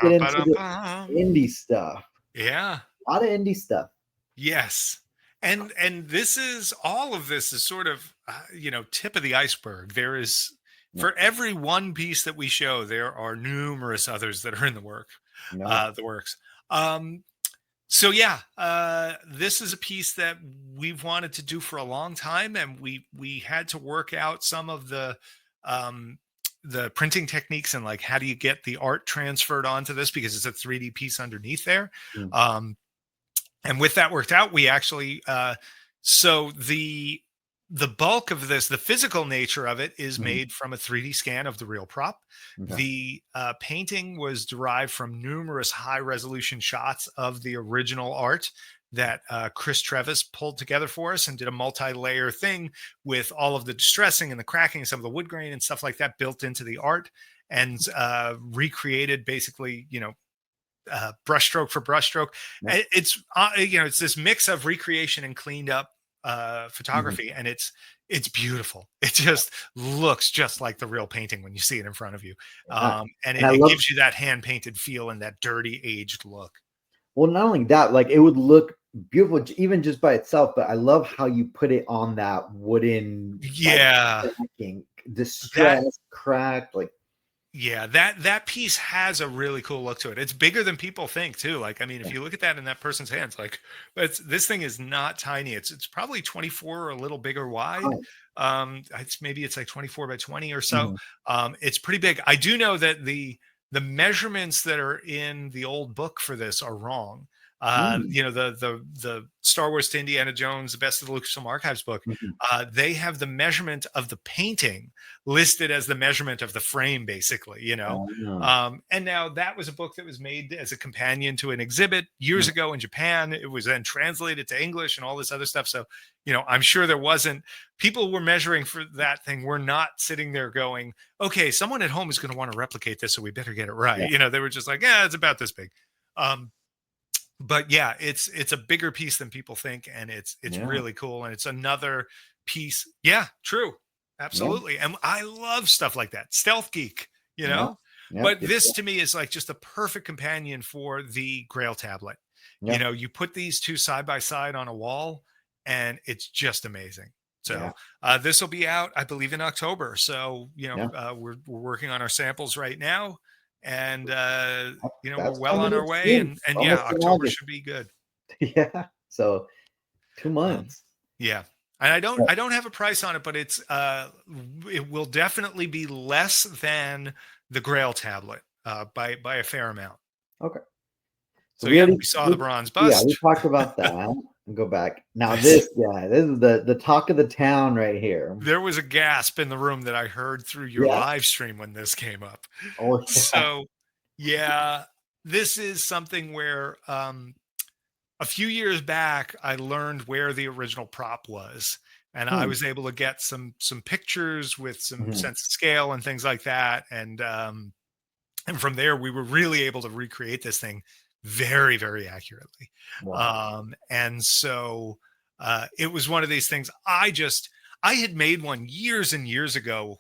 get into the Ba-da-bum. indie stuff. Yeah. A lot of indie stuff. Yes. And this is all of this is sort of tip of the iceberg. There is Yeah. for every one piece that we show, there are numerous others that are in Yeah. the works. Um, so yeah, this is a piece that we've wanted to do for a long time, and we had to work out some of um, the printing techniques and like how do you get the art transferred onto this because it's a 3D piece underneath there. Mm. Um, and with that worked out, we actually so the bulk of this, the physical nature of it, is Mhm. made from a 3D scan of the real prop. Okay. The painting was derived from numerous high resolution shots of the original art that Chris Trevis pulled together for us and did a multi-layer thing with all of the distressing and the cracking, some of the wood grain and stuff like that built into the art, and recreated basically, brushstroke for brushstroke. Yeah. It's this mix of recreation and cleaned up Mhm. photography, and it's beautiful. It just looks just like the real painting when you see it in front of you, Yeah. and And I it love gives you that hand painted feel and that dirty aged look. well, not only that, like it would look beautiful even just by itself, but I love how you put it on that wooden like Yeah, backing, that distressed, cracked, like Yeah, that piece has a really cool look to it. It's bigger than people think too. Like, I mean, if you look at that in that person's hands, like, this thing is not tiny. It's probably 24 or a little bigger wide. oh, It's like 24 by 20 or so. mhm, It's pretty big. I do know that the measurements that are in the old book for this are wrong. mm, The Star Wars to Indiana Jones, the Best of the Lucasfilm Archives book. mhm. They have the measurement of the painting listed as the measurement of the frame, basically, Oh, and now that was a book that was made as a companion to an exhibit years yeah, ago in Japan. It was then translated to English and all this other stuff. So, I'm sure there wasn't people were measuring for that thing. We're not sitting there going, okay, someone at home is going to want to replicate this, so we better get it yeah, right. They were just like, yeah, it's about this big. Um, but yeah, it's a bigger piece than people think, and it's yeah, really cool, and it's another piece. Yeah, true, yeah, absolutely, and I love stuff like that. Stealth geek, you yeah, know. yep, But yep, this yep, to me is like just a perfect companion for the Grail tablet. yeah, You put these two side by side on a wall, and it's just amazing. yeah, So this will be out, I believe, in October. So yeah. we're working on our samples right now, and we're That's well on coming our up way. soon. And yeah, Almost in October August. should be good. Yeah. So 2 Um, months. yeah, and Yeah, I don't have a price on it, but it will definitely be less than the Grail tablet by a fair amount. okay. So So we yeah, already we saw the bronze yeah, we bust. talked about that. And go back. Now This this guy, this is the talk of the town right here. There was a gasp in the room that I heard through your Yeah. live stream when this came up. Oh yeah. So yeah, this is something where a few years back I learned where the original prop was, and I Hmm. was able to get some pictures with some Mhm. sense of scale and things like that, and from there we were really able to recreate this thing very, very accurately. Wow. And so it was one of these things. I had made one years and years ago,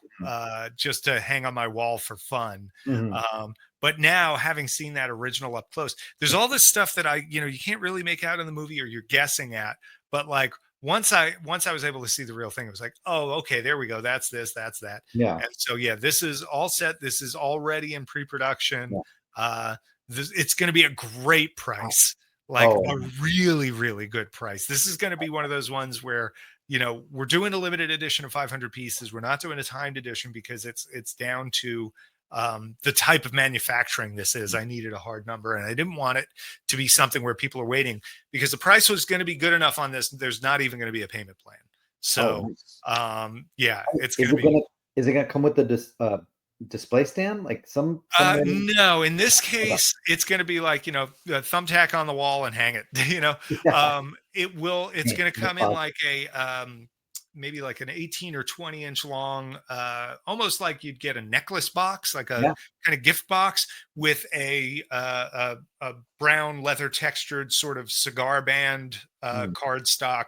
just to hang on my wall for fun. Mhm. um, but now, having seen that original up close, there's all this stuff that you can't really make out in the movie, or you're guessing at. But like, once I was able to see the real thing, it was like, oh, okay, there we go. That's this, that's that. Yeah. And so yeah, this is all set. This is already in pre-production. Yeah. Uh, it's going to be a great Wow. price, like Oh, a really, really good price. This is going to be one of those ones where we're doing a limited edition of 500 pieces. We're not doing a timed edition because it's down to the type of manufacturing this is. I needed a hard number, and I didn't want it to be something where people are waiting, because the price was going to be good enough on this. There's not even going to be a payment plan. oh, So nice. yeah, it's Is going to it be. gonna is it gonna come with the display stand? Like some way? No, in this Okay. case, it's going to be like, a thumbtack on the wall and hang it. Yeah. It's going to No come in problem. like maybe like an 18 or 20-inch long, almost like you'd get a necklace box, like a Yeah. kind of gift box with a brown leather textured sort of cigar band Mm. cardstock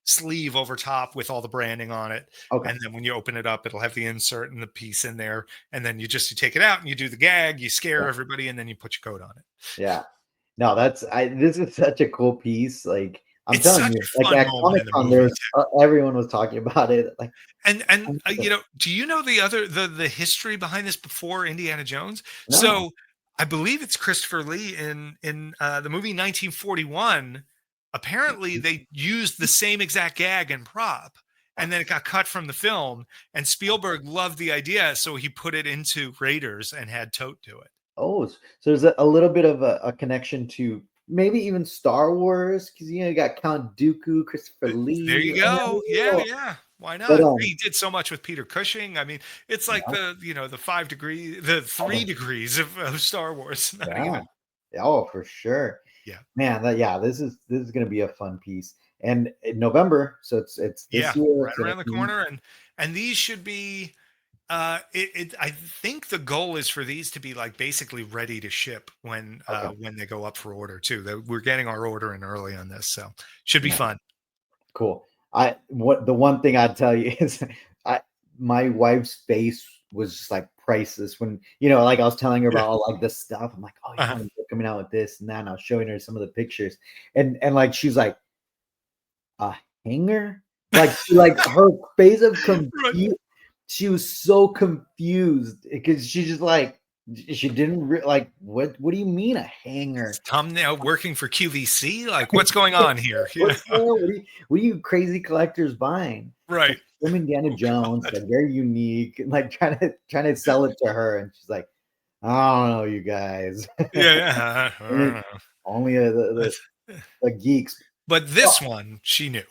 sleeve over top with all the branding on it. Okay. And then when you open it up, it'll have the insert and the piece in there. And then you take it out and you do the gag, you scare Yeah. everybody, and then you put your coat on it. Yeah. No, this is such a cool piece. Like I'm It's telling such you, a like fun at moment Comic in the Con, movie there's too. everyone was talking about it. Like, And do you know the history behind this before Indiana Jones? no. So I believe it's Christopher Lee in the movie 1941. Apparently, they used the same exact gag and prop, and then it got cut from the film. And Spielberg loved the idea, so he put it into Raiders and had Tote do it. Oh, so there's a little bit of a connection to maybe even Star Wars because you got Count Dooku, Christopher There you Lee, and go. Yeah, yeah. Why but not? He did so much with Peter Cushing. I mean, it's like yeah, the 5 degree, the 3 degrees of Star Wars. Not yeah, even. oh, for sure, Yeah. man. This is gonna be a fun piece, and in November, so it's this Yeah, year. right It's gonna around the be corner, and these should be. I think the goal is for these to be like basically ready to ship okay. when they go up for order too. That we're getting our order in early on this, so should be Yeah, fun. cool. The one thing I'd tell you is I my wife's face was just like priceless when like I was telling her Yeah. about all like this stuff. I'm like, oh Uh-huh. yeah, they're coming out with this and that. And I was showing her some of the pictures, and like she's like a hanger, like her face of Right. confused. She was so confused because she just like she didn't like what do you mean a hanger? Tom now working for QVC. Like, what's going on here? What's going on? What are you crazy collectors buying? Right. Like from Indiana Oh Jones, God. like very unique, and like trying to sell it to her, and she's like, I don't know, you guys. Yeah. Yeah. I don't Only know. only But the geeks. but Well, this one she knew.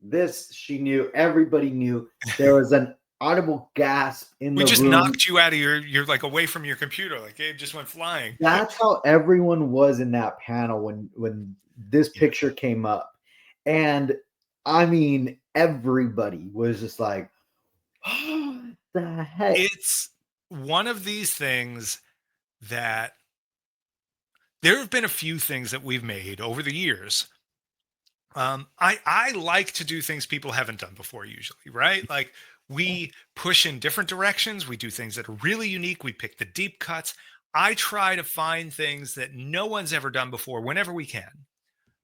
this she knew. Everybody knew. There was an audible gasp in We the just room. knocked you out of you're like away from your computer. Like Gabe just went flying. That's how everyone was in that panel when this Yeah. picture came up. And I mean, everybody was just like, the heck? It's one of these things that there have been a few things that we've made over the years. I like to do things people haven't done before, usually, right? Like we push in different directions. We do things that are really unique. We pick the deep cuts. I try to find things that no one's ever done before whenever we can.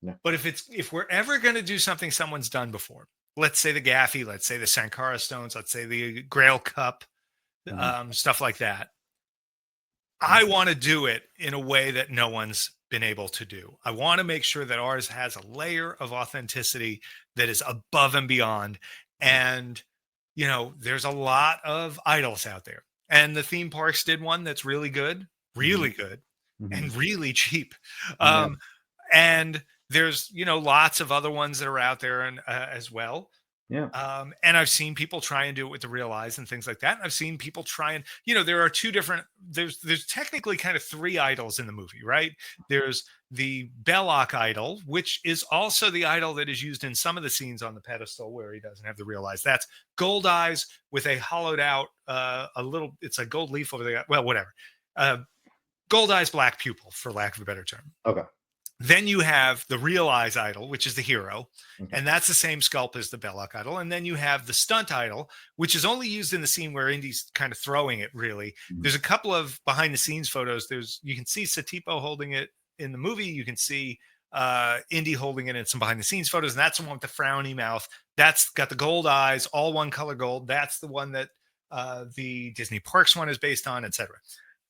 Yeah. But if we're ever going to do something someone's done before, let's say the Gaffy, let's say the Sankara stones, let's say the Grail Cup, Mhm. stuff like that. Yeah. I want to do it in a way that no one's been able to do. I want to make sure that ours has a layer of authenticity that is above and beyond. And, there's a lot of idols out there. And the theme parks did one that's Mhm. really good, Mhm. and really cheap. Yeah. And there's, lots of other ones that are out there and as well. Yeah. And I've seen people try and do it with the real eyes and things like that. And I've seen people try and, there are two different, there's technically kind of three idols in the movie, right? There's the Belloc idol, which is also the idol that is used in some of the scenes on the pedestal where he doesn't have the real eyes. That's gold eyes with a hollowed out, it's a gold leaf over there. Well, whatever. Uh, Gold eyes, black pupil, for lack of a better term. Okay. Then you have the real eyes idol, which is the hero, Okay. and that's the same sculpt as the Belloc idol. And then you have the stunt idol, which is only used in the scene where Indy's kind of throwing it. Really, Mhm. there's a couple of behind the scenes photos. You can see Satipo holding it in the movie. You can see Indy holding it in some behind the scenes photos, and that's the one with the frowny mouth. That's got the gold eyes, all one color gold. That's the one that the Disney Parks one is based on, etc.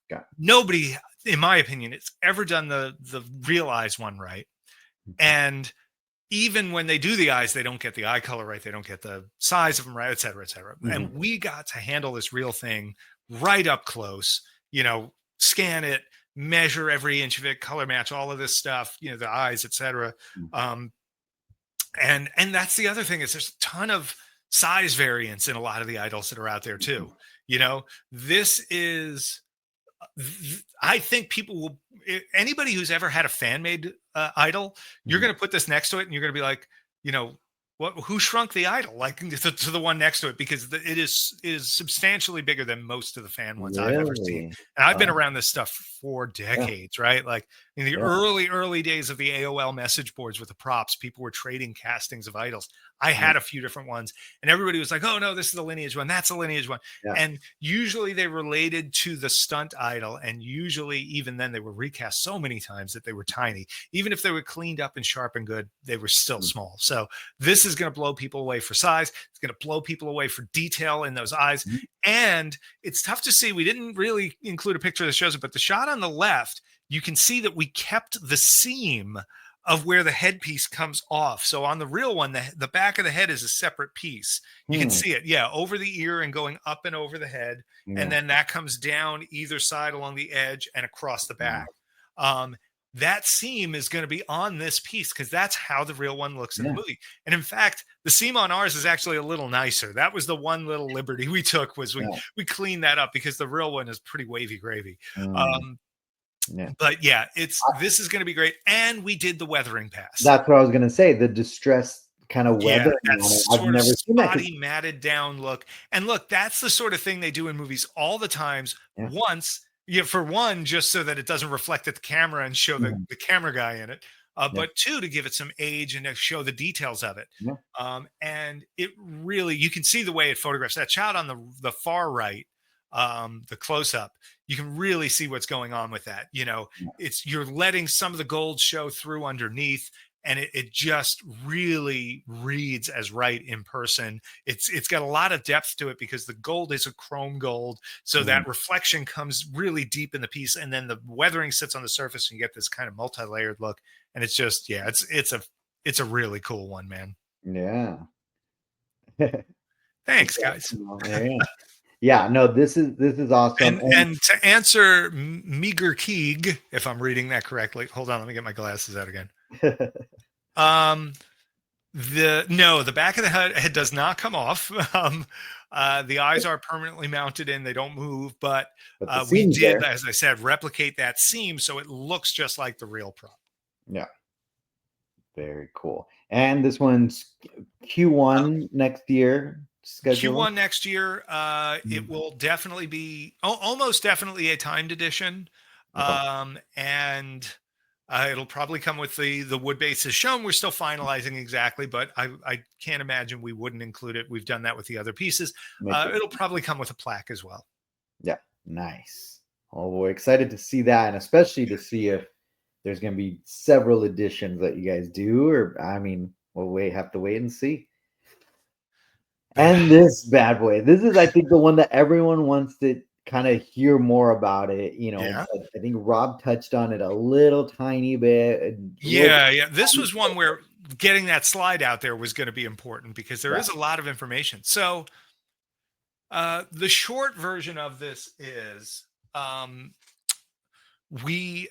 Got Nobody, in my opinion, it's ever done the real eyes one right. it. And even when they do the eyes, they don't get the eye color right. They don't get the size of them right, et cetera, et cetera. Mhm. And we got to handle this real thing right up close, scan it, measure every inch of it, color match, all of this stuff, the eyes, et cetera. Mhm. And that's the other thing is there's a ton of size variance in a lot of the idols that are out there too. This is I think people will. Anybody who's ever had a fan made idol, you're Mhm. going to put this next to it, and you're going to be like, what? Who shrunk the idol? Like to the one next to it, because it is substantially bigger than most of the fan ones I've ever seen. Really? And I've been Wow. around this stuff for Yeah. decades, right? Like in the Yeah. early days of the AOL message boards with the props, people were trading castings of idols. I Yeah. had a few different ones, and everybody was like, "Oh no, this is the lineage one. That's the lineage one." Yeah. And usually they related to the stunt idol, and usually even then they were recast so many times that they were tiny. Even if they were cleaned up and sharp and good, they were still Mm. small. So this is going to blow people away for size. It's going to blow people away for detail in those eyes. Mhm. And it's tough to see. We didn't really include a picture that shows it, but the shot on the left, you can see that we kept the seam of where the headpiece comes off. So on the real one, the back of the head is a separate piece. You can Hmm. see it, yeah, over the ear and going up and over the head. And Yeah. then that comes down either side along the edge and across the Wow. back. Um, that seam is going to be on this piece because that's how the real one looks in the Yeah. movie. And in fact, the seam on ours is actually a little nicer. That was the one little liberty we took was we Yeah. we cleaned that up because the real one is pretty wavy gravy. Mm. Um, Yeah. but yeah, this is going to be great. And we did the weathering pass. That's what I was gonna say. The distress kind of Yeah, weathering that on it. I've sort of never seen that. 'Cause spotty, matted down look. And look, that's the sort of thing they do in movies all the times. yeah. Once, yeah, for one, just so that it doesn't reflect at the camera and show Mhm. the camera guy in it. Yeah. But two, to give it some age and to show the details of it. Yeah. And it really, you can see the way it photographs that shot on the far right, the close up. You can really see what's going on with that. You know, Yeah. it's you're letting some of the gold show through underneath, and it just really reads as right in person. It's got a lot of depth to it because the gold is a chrome gold, so Mhm. that reflection comes really deep in the piece, and then the weathering sits on the surface, and you get this kind of multi-layered look. And it's just, yeah, it's a really cool one, man. Yeah. Thanks, guys. Exceptional. Yeah. Yeah. No, this is awesome. And to answer Meager Keeg, if I'm reading that correctly, hold on, let me get my glasses out again. And Um, the back of the head does not come off. The eyes are permanently mounted in; they don't move. But but the we seam's did, there. as I said, replicate that seam so it looks just like the real prop. Yeah. Very cool. And this one's Q1 next year schedule. Q1 next year, it Mhm. will definitely be almost definitely a timed edition. Okay. And it'll probably come with the wood base as shown. We're still finalizing exactly, but I can't imagine we wouldn't include it. We've done that with the other pieces. Make it. It'll probably come with a plaque as well. Yeah. Nice. Oh, we're excited to see that, and especially to see if there's going to be several editions that you guys do, or I mean, we'll have to wait and see. And this bad boy, this is, I think, the one that everyone wants to kind of hear more about it. Yeah. But I think Rob touched on it a little tiny bit. A little Yeah, yeah. This was one where getting that slide out there was going to be important because there yeah. is a lot of information. So the short version of this is um, we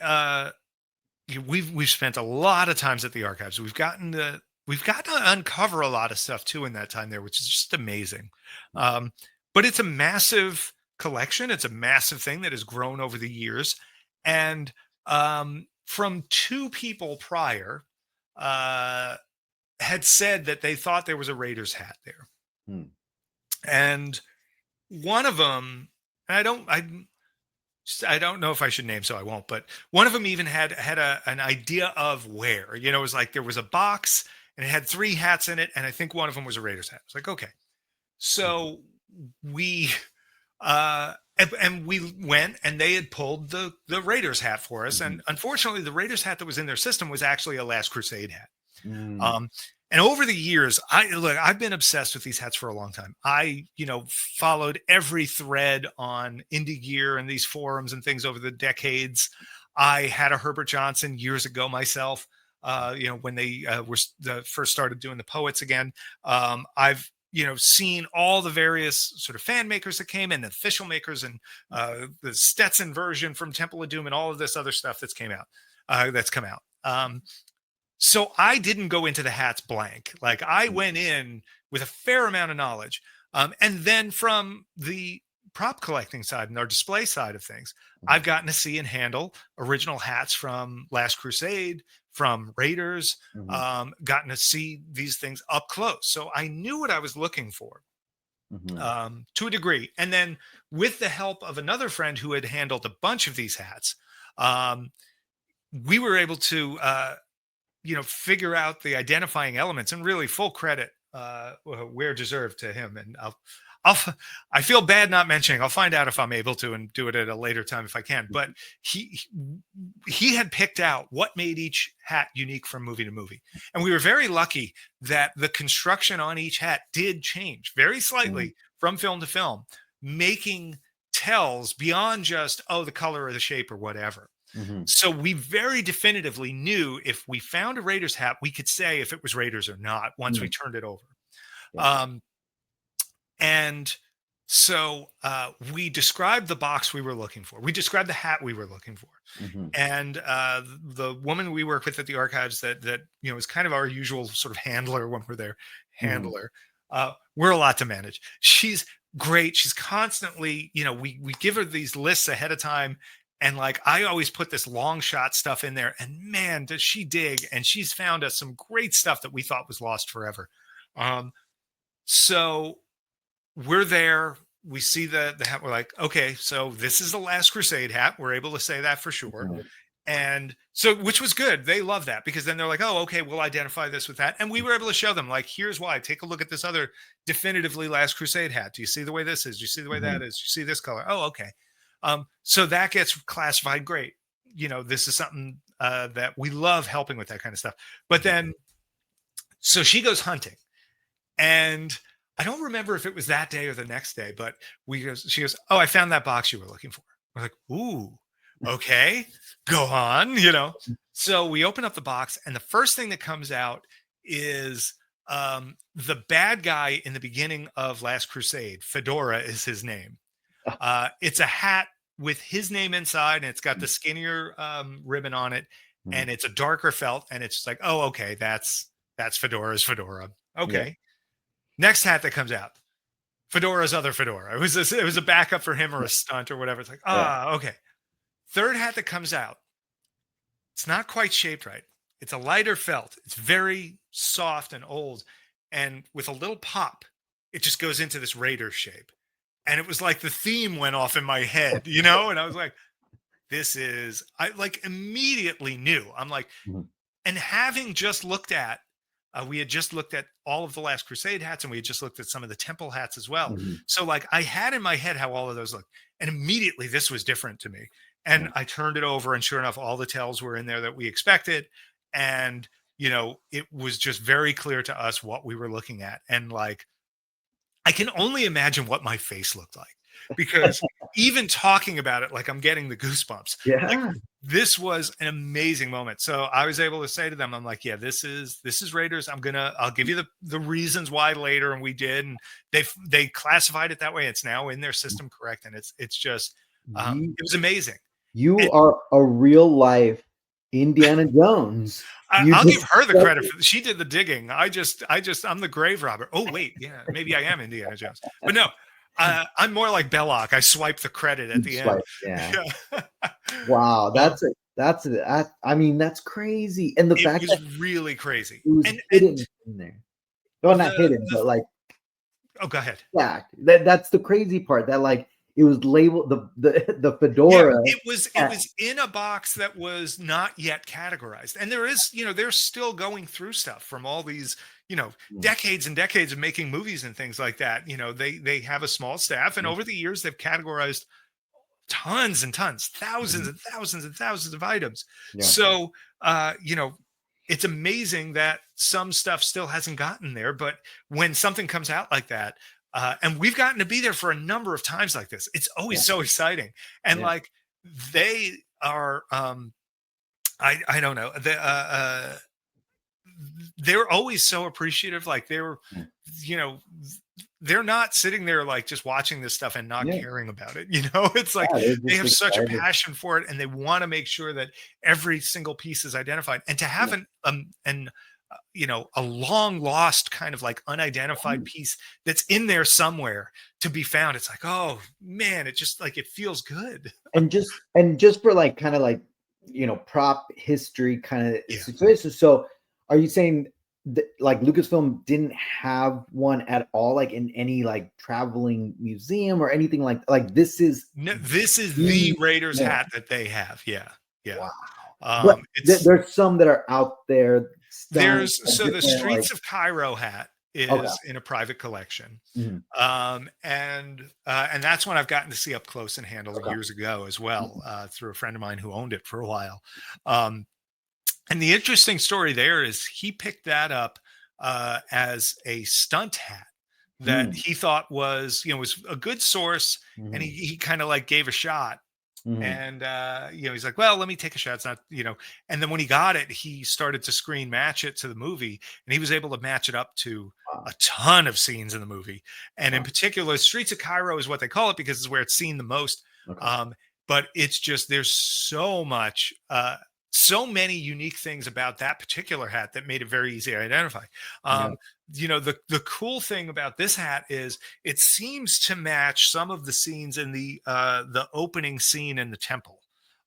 we've spent a lot of times at the archives. We've gotten to uncover a lot of stuff too in that time there, which is just amazing. Um, but it's a massive collection. It's a massive thing that has grown over the years, and from two people prior uh, had said that they thought there was a Raiders hat there, Hmm. and one of them, I don't know if I should name, so I won't. But one of them even had an idea of where. You know, it was like there was a box and it had three hats in it, and I think one of them was a Raiders hat. It's like, okay, so we and we went and they had pulled the Raiders hat for us, Mhm. and unfortunately, the Raiders hat that was in their system was actually a Last Crusade hat. Mm. Um, and over the years, I've been obsessed with these hats for a long time. Followed every thread on Indie Gear and these forums and things over the decades. I had a Herbert Johnson years ago myself. When they first started doing the poets again. I've seen all the various sort of fan makers that came in, the official makers, and the Stetson version from Temple of Doom, and all of this other stuff that's come out. So I didn't go into the hats blank. Like I went in with a fair amount of knowledge. And then from the prop collecting side and our display side of things, I've gotten to see and handle original hats from Last Crusade, from Raiders, Mhm. gotten to see these things up close. So I knew what I was looking for Mhm. to a degree. And then with the help of another friend who had handled a bunch of these hats, um, we were able to figure out the identifying elements. And really, full credit where deserved to him, and I'll I feel bad not mentioning. I'll find out if I'm able to and do it at a later time if I can. But he he had picked out what made each hat unique from movie to movie, and we were very lucky that the construction on each hat did change very Mhm. slightly from film to film, making tells beyond just, oh, the color or the shape or whatever. Mhm. So we very definitively knew if we found a Raiders hat, we could say if it was Raiders or not once we Mhm. turned it over. Yeah. Um, and so we described the box we were looking for. We described the hat we were looking for. Mhm. And the woman we work with at the archives that is kind of our usual sort of handler when we're there, Mhm. handler. We're a lot to manage. She's great. She's constantly, we give her these lists ahead of time. And like I always put this long shot stuff in there, and man, does she dig! And she's found us some great stuff that we thought was lost forever. Um, so we're there. We see the hat. We're like, okay, so this is the Last Crusade hat. We're able to say that for sure. Mhm. And so, which was good. They love that because then they're like, oh, okay, we'll identify this with that. And we were able to show them, like, here's why. Take a look at this other definitively Last Crusade hat. Do you see the way this is? Do you see the way that Mhm. is? Do you see this color? Oh, okay. So that gets classified great. This is something that we love helping with that kind of stuff. But then, so she goes hunting and I don't remember if it was that day or the next day, but she goes, "Oh, I found that box you were looking for." We're like, "Ooh, okay, go on." So we open up the box, and the first thing that comes out is the bad guy in the beginning of Last Crusade. Fedora is his name. It's a hat with his name inside, and it's got the skinnier ribbon on it, and Mhm. it's a darker felt, and it's just like, "Oh, okay, that's Fedora's fedora." Yeah. Okay. Next hat that comes out, Fedora's other fedora. It was a backup for him or a stunt or whatever. It's like, Yeah. okay. Third hat that comes out, it's not quite shaped right. It's a lighter felt. It's very soft and old. And with a little pop, it just goes into this Raider shape. And it was like the theme went off in my head. And I was like, I like immediately knew. I'm like, Mhm. and having just looked at, we had just looked at all of the Last Crusade hats, and we had just looked at some of the Temple hats as well. Mhm. So, like, I had in my head how all of those looked, and immediately this was different to me. And Mhm. I turned it over, and sure enough, all the tells were in there that we expected, and it was just very clear to us what we were looking at, and like I can only imagine what my face looked like because even talking about it, like I'm getting the goosebumps. Like Yeah. this was an amazing moment. So I was able to say to them, I'm like, yeah, this is Raiders. I'll give you the reasons why later. And we did. And they classified it that way. It's now in their system correct. And it's just You it was amazing. you And are a real life Indiana Jones. You I'll give just her the said credit for she did the digging. I'm the grave robber. Oh wait, yeah, maybe I am Indiana Jones, but no, I'm more like Belloc. I swipe the credit at you the end. swipe, yeah. Yeah. Wow, Um, I mean, that's crazy, and the it fact that was really crazy, it was and hidden in there. Well, not hidden, the but, like, oh, go ahead. yeah, that's the crazy part that, like, it was labeled the Yeah, fedora it was in a box that was not yet categorized. And they're still going through stuff from all these, Mm, decades and decades of making movies and things like that. They have a small staff and mm, over the years they've categorized tons and tons, thousands mhm, and thousands and thousands of items. yeah, So, it's amazing that some stuff still hasn't gotten there, but when something comes out like that, and we've gotten to be there for a number of times like this, it's yeah, always so exciting. And yeah, like they are, I don't know, they're always so appreciative. Like mm, you know, they're not sitting there like just watching this stuff and not yeah, caring about it. It's like yeah, they're they just have such a excited. passion for it and they want to make sure that every single piece is identified and to have Yeah, a long lost kind of like unidentified mm, piece that's in there somewhere to be found. It's like, oh man, it just like it feels good. and just for, like, kinda, like, prop history kinda Yeah. situation, so are you saying that, like, Lucasfilm didn't have one at all, like, in any, like, traveling museum or anything like this is No, this is the the Raiders one? hat that they have. Yeah. Yeah. Wow. But It's there's some that are out there, stunt There's and so the different, like Streets of Cairo hat Okay. is in a private collection. Mhm. And that's one I've gotten to see up close and handle Okay. years ago as well, Mhm. through a friend of mine who owned it for a while. Um, and the interesting story there is he picked that up as a stunt hat that Mm. he thought was, was a good source, and he Mhm. he kind of like gave a shot. Mhm. And he's like, well, let me take a shot. It's not, and then when he got it, he started to screen match it to the movie, and he was able to match it up to Wow. a ton of scenes in the movie. And in Wow. particular, Streets of Cairo is what they call it because it's where it's seen the most. Okay. Um, but it's just there's so much so many unique things about that particular hat that made it very easy to identify. Yeah. um, the cool thing about this hat is it seems to match some of the scenes in the opening scene in the temple.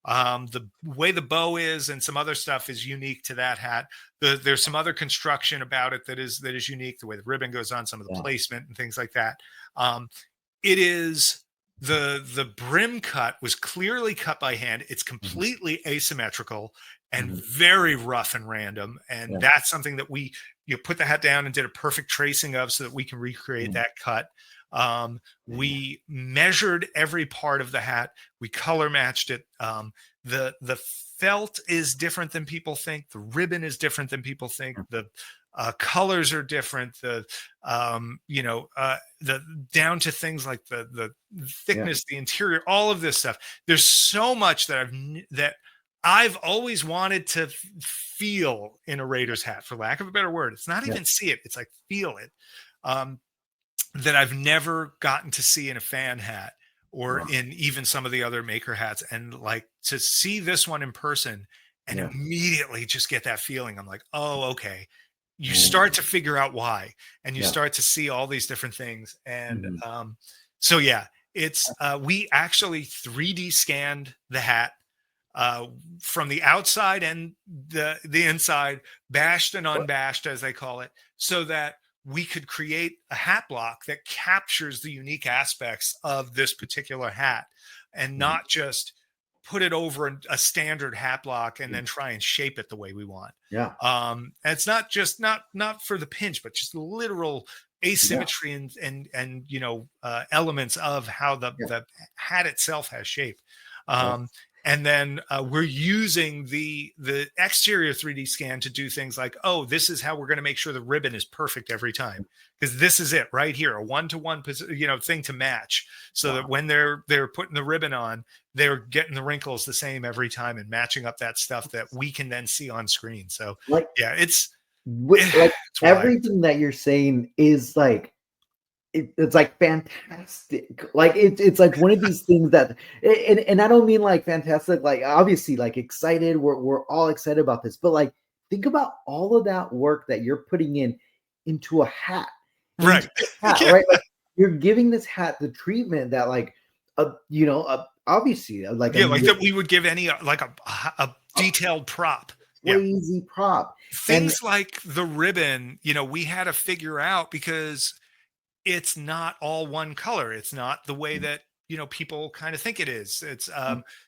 The way the bow is and some other stuff is unique to that hat. There's some other construction about it that is unique. The way the ribbon goes on, some of the Yeah. placement and things like that. It is the brim cut was clearly cut by hand. It's Mhm. completely asymmetrical and Mhm. very rough and random. And Yeah. that's something that we put the hat down and did a perfect tracing of so that we can recreate Mhm. that cut. Man. We measured every part of the hat. We color matched it. The felt is different than people think. The ribbon is different than people think. The colors are different. The down to things like the Yeah. thickness, the interior, all of this stuff. There's so much that I've always wanted to feel in a Raiders hat, for lack of a better word. It's not Yeah. even see it; it's like feel it. Um, that I've never gotten to see in a fan hat or Wow. in even some of the other maker hats. And like to see this one in person and Yeah. immediately just get that feeling. I'm like, oh, okay. You start Man. to figure out why, and you Yeah. start to see all these different things. And Mhm. so, yeah, we actually 3D scanned the hat uh, from the outside and the inside, bashed and What? unbashed, as they call it, so that we could create a hat block that captures the unique aspects of this particular hat, and Mhm. not just put it over a standard hat block and Mhm. then try and shape it the way we want. Yeah. And it's not just not for the pinch, but just literal Yeah. asymmetry and elements of how the Yeah. the hat itself has shape. That's Um, and then we're using the exterior 3D scan to do things like, oh, this is how we're going to make sure the ribbon is perfect every time, because this is it right here, a one-to-one thing to match, so that wow. when they're putting the ribbon on, they're getting the wrinkles the same every time and matching up that stuff that we can then see on screen. So Like, yeah, like it's why. everything that you're saying is like it's like fantastic. Like it's like one of these things that and I don't mean like fantastic, like obviously like excited. We're all excited about this, but like think about all of that work that you're putting into a hat, into Right. a hat, Yeah. right? Like you're giving this hat the treatment that like obviously like Yeah, like that we would give any like a a detailed prop. Yeah. crazy prop. And Things like the ribbon, we had to figure out because it's not all one color. It's not the way that, people kind of think it is.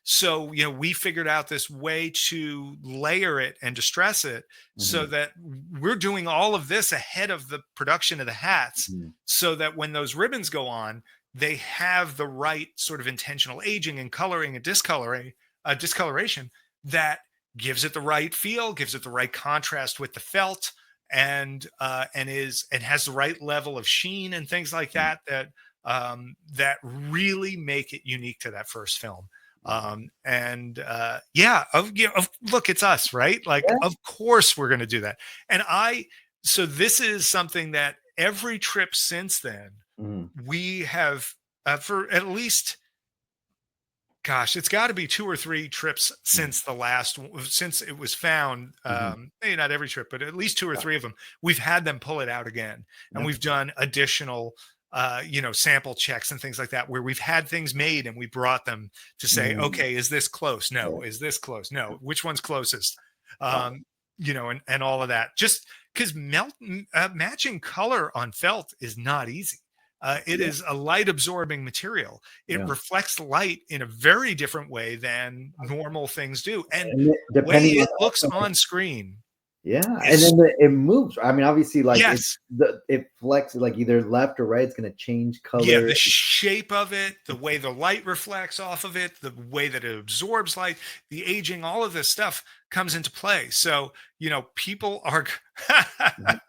So, we figured out this way to layer it and distress it so Mhm, that we're doing all of this ahead of the production of the hats, mhm, so that when those ribbons go on, they have the right sort of intentional aging and coloring and discoloration that gives it the right feel, gives it the right contrast with the felt, and has the right level of sheen and things like mhm. that really make it unique to that first film. Wow. Look, it's us, right? Like, Yeah. of course we're going to do that. And so this is something that every trip since then Mhm, we have, for at least, gosh, it's got to be two or three trips mhm, since it was found. mhm. Maybe not every trip, but at least two or Yeah, three of them. We've had them pull it out again, and yeah. we've done additional, sample checks and things like that, where we've had things made and we brought them to say, Mm, okay, is this close? No. yeah. Is this close? No. Which one's closest? Wow. And all of that. Just because matching color on felt is not easy. It Yeah, is a light absorbing material. It yeah. reflects light in a very different way than normal things do. And And the way depending on it looks on screen, Yeah, and is then it moves. I mean, obviously, like yes. it flexes like either left or right. It's gonna change Yeah, color. the shape of it, the way the light reflects off of it, the way that it absorbs light, the aging, all of this stuff comes into play. So, people are Mhm.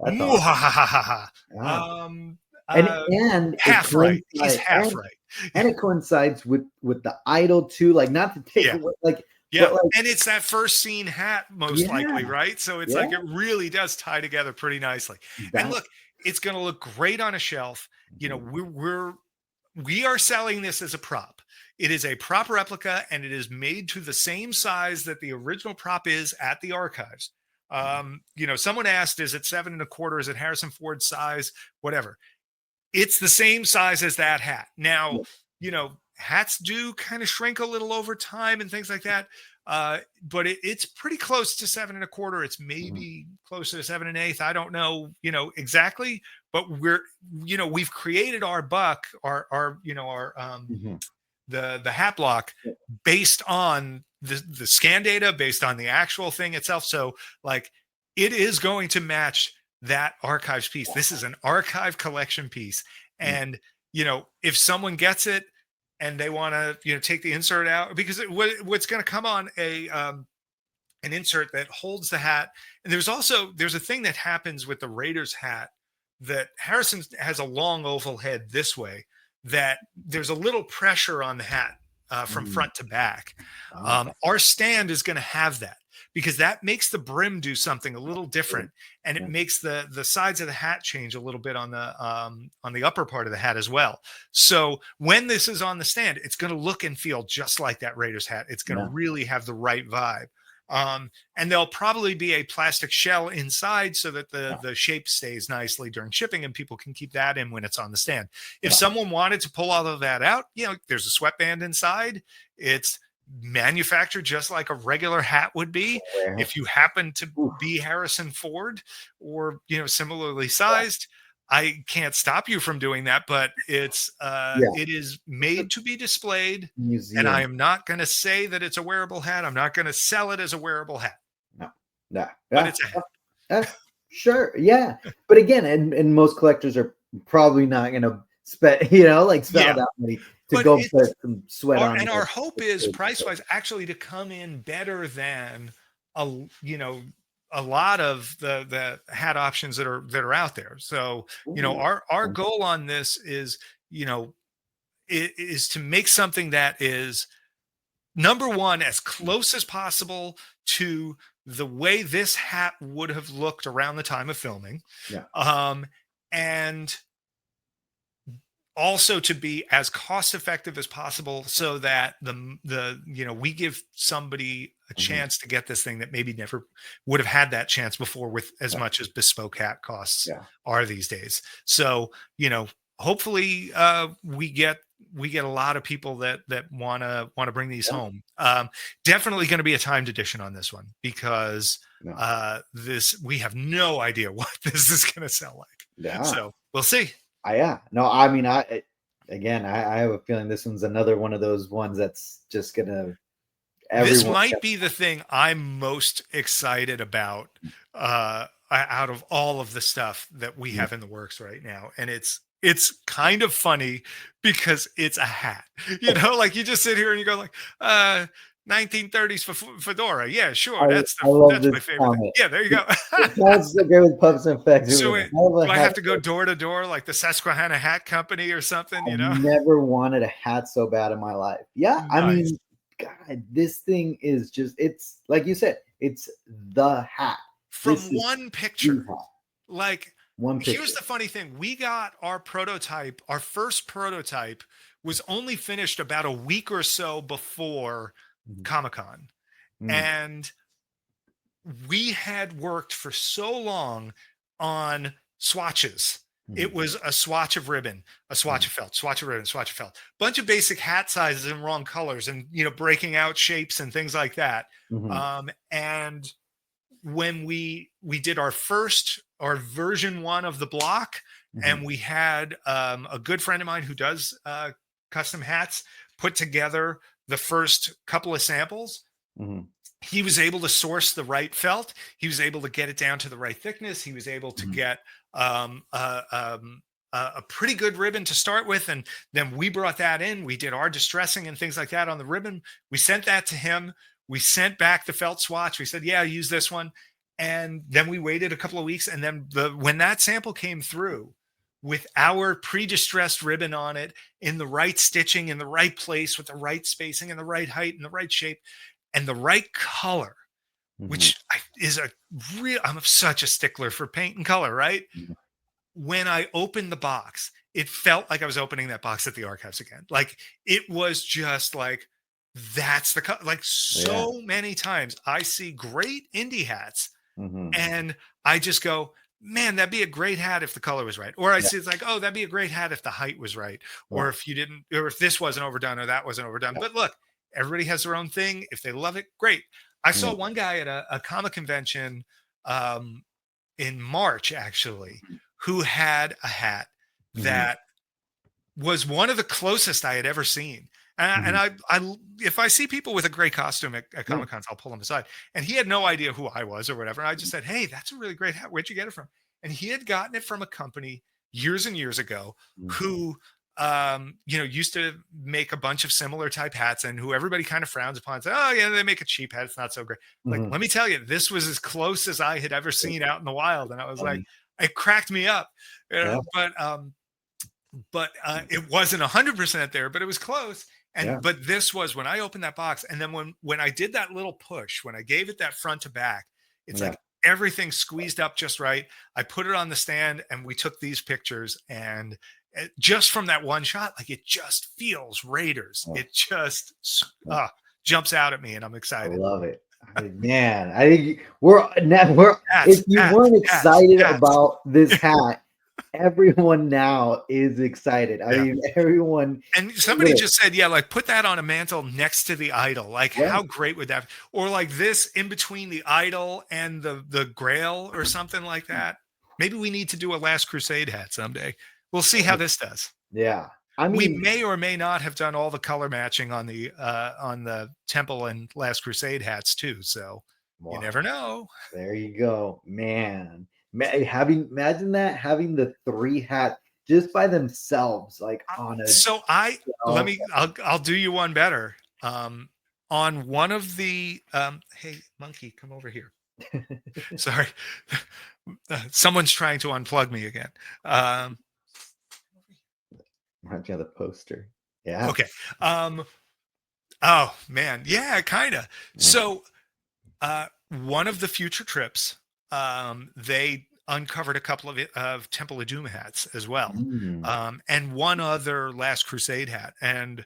That's awesome. Mwahahaha. Yeah. um And uh and it half right. He's coincides half right. and it coincides with the idol too, like, not to take Yeah. away, like, Yeah, but, like, and it's that first scene hat most likely, yeah, right? So it's yeah, like it really does tie together pretty nicely. And that look, it's gonna look great on a shelf. mhm, We are selling this as a prop. It is a prop replica and it is made to the same size that the original prop is at the archives. Someone asked, is it 7 1/4? Is it Harrison Ford size? Whatever. It's the same size as that hat. Now, yeah, hats do kind of shrink a little over time and things like that. But it's pretty close to 7 1/4. It's mhm, maybe closer to 7 1/8. I don't know, exactly, but we've created our buck, our mhm, the hat block yeah, based on the scan data, based on the actual thing itself. So like it is going to match that archives piece. This is an archive collection piece. mm, And if someone gets it and they want to take the insert out, because what's going to come on an insert that holds the hat. And there's a thing that happens with the Raiders hat, that Harrison has a long oval head this way, that there's a little pressure on the hat from mm, front to back. okay, Our stand is going to have that, because that makes the brim do something a little good, different, and it yeah, makes the sides of the hat change a little bit on the upper part of the hat as well. So when this is on the stand, it's going to look and feel just like that Raiders hat. It's going to yeah, really have the right vibe. And there'll probably be a plastic shell inside so that yeah, the shape stays nicely during shipping and people can keep that in when it's on the stand. If yeah, someone wanted to pull all of that out, there's a sweatband inside. It's manufactured just like a regular hat would be. where If you happen to oof, be Harrison Ford or similarly yeah, sized, I can't stop you from doing that, but yeah, it is it's a made to be displayed, and I museum. am not going to say that it's a wearable hat. I'm not going to sell it as a wearable hat, No, yeah, but yeah, it's a hat. sure, yeah, but again, and most collectors are probably not gonna spend, like, spend Yeah, that money to but go it's put some sweat our on and our hope is the price wise actually to come in better than a you know a lot of the hat options that are out there. So ooh, our goal on this is is to make something that is number one, as close as possible to the way this hat would have looked around the time of filming, yeah, um, and also to be as cost effective as possible, so that we give somebody a mhm, chance to get this thing that maybe never would have had that chance before, with as yeah, much as bespoke hat costs yeah, are these days. So hopefully we get a lot of people that want to bring these yeah, home. Definitely going to be a timed edition on this one, because no, this we have no idea what this is going to sell like. yeah. So we'll see. Yeah. No, I mean, again, I have a feeling this one's another one of those ones that's just gonna This everyone. might be the thing I'm most excited about out of all of the stuff that we Yeah. have in the works right now. And it's kind of funny because it's a hat. Like you just sit here and you go like, 1930s fedora. Yeah, I sure. I love That's this my favorite thing. comment. Yeah, there you It go. it sounds so good with Puffs and Effects. It So was a hell of do a I hat. have to go door to door like the Susquehanna Hat Company or something, I never wanted a hat so bad in my life. Yeah, I Nice. mean, God, this thing is it's like you said, it's the hat. This From is one the picture. hat. Like, One here's picture. the funny thing. We got our first prototype was only finished about a week or so before Mhm. Comic-Con. Mm, And we had worked for so long on swatches. It mhm, was a swatch of ribbon, a swatch mhm, of felt, swatch of ribbon, swatch of felt, bunch of basic hat sizes in wrong colors, and breaking out shapes and things like that. mhm, And when we did our version one of the block, mhm, and we had a good friend of mine who does custom hats put together the first couple of samples. mhm. he was able to source the right felt. He was able to get it down to the right thickness. He was able to Mhm. get um, a, um, a pretty good ribbon to start with. And then we brought that in. We did our distressing and things like that on the ribbon. We sent that to him. We sent back the felt swatch. We said, yeah, use this one. And then we waited a couple of weeks. And then when that sample came through with our pre-distressed ribbon on it in the right stitching, in the right place, with the right spacing and the right height and the right shape and the right color, Mhm. which is a real, I'm such a stickler for paint and color, right? Mhm. When I opened the box, it felt like I was opening that box at the archives again. Like it was just like, that's the like Yeah. so many times I see great indie hats Mhm. and I just go, man, that'd be a great hat if the color was right. Or I Yeah. see it's like, oh, that'd be a great hat if the height was right. Or Yeah. if you didn't, or if this wasn't overdone or that wasn't overdone. Yeah. But look, everybody has their own thing. If they love it, great. I Yeah. saw one guy at a comic convention um, in March, actually, who had a hat Mhm. that was one of the closest I had ever seen. And Mhm. if I see people with a great costume at Yeah. Comic Cons, I'll pull them aside. And he had no idea who I was or whatever. And I just said, "Hey, that's a really great hat. Where'd you get it from?" And he had gotten it from a company years and years ago Mhm. who, used to make a bunch of similar type hats, and who everybody kind of frowns upon. And say, "Oh, yeah, they make a cheap hat. It's not so great." Like, Mhm. let me tell you, this was as close as I had ever Yeah. seen out in the wild, and I was like, Um, it cracked me up. yeah. But it wasn't 100% there, but it was close. Yeah. And but this was when I opened that box, and then when I did that little push, when I gave it that front to back, it's Yeah. like everything squeezed up just right. I put it on the stand, and we took these pictures, and just from that one shot, like it just feels Raiders. Yeah. It just Yeah. jumps out at me, and I'm I excited. love it. Man, I think we're now we're if Hats, you hats, weren't hats, excited hats. about this hat, everyone now is excited. I Yeah. mean, everyone And somebody literally, just said, yeah, like put that on a mantle next to the idol. Like, yeah. how great would that? Or like this in between the idol and the Grail or something like that. Maybe we need to do a Last Crusade hat someday. We'll see how this does. Yeah. I We mean, may or may not have done all the color matching on the Temple and Last Crusade hats too. So you wow, never know. there you go. Man. Having imagine that having the three hats just by themselves, like on a So I let shelf. me I'll do you one better. On one of the hey monkey, come over here. Sorry. Someone's trying to unplug me again. Um, Reminds me of the poster. Yeah. okay. Um, oh man, yeah, kind of. Yeah. So one of the future trips, they uncovered a couple of Temple of Doom hats as well, Mm. and one other Last Crusade hat, and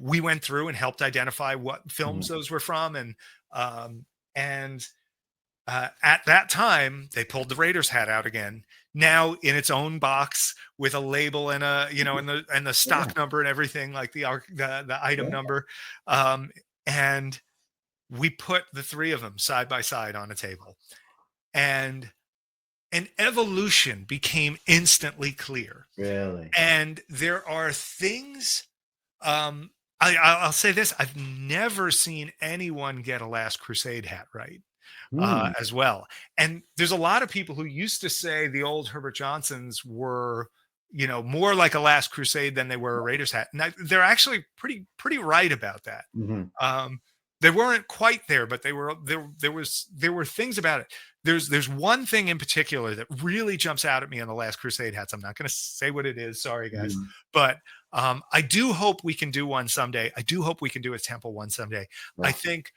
we went through and helped identify what films Mhm. those were from, um, and at that time, they pulled the Raiders hat out again. Now in its own box with a label and and the Yeah. stock number and everything, like the item Yeah. number, um, and we put the three of them side by side on a table, and an evolution became instantly clear. Really. And there are things. Um, I'll say this: I've never seen anyone get a Last Crusade hat right Mm. as well. And there's a lot of people who used to say the old Herbert Johnsons were, more like a Last Crusade than they were a Raiders hat. And they're actually pretty right about that. Mhm. Um, they weren't quite there, but they were there. There were things about it. There's one thing in particular that really jumps out at me on the Last Crusade hats. I'm not going to say what it is. Sorry, guys, Mhm. but I do hope we can do one someday. I do hope we can do a Temple one someday. I Yeah. think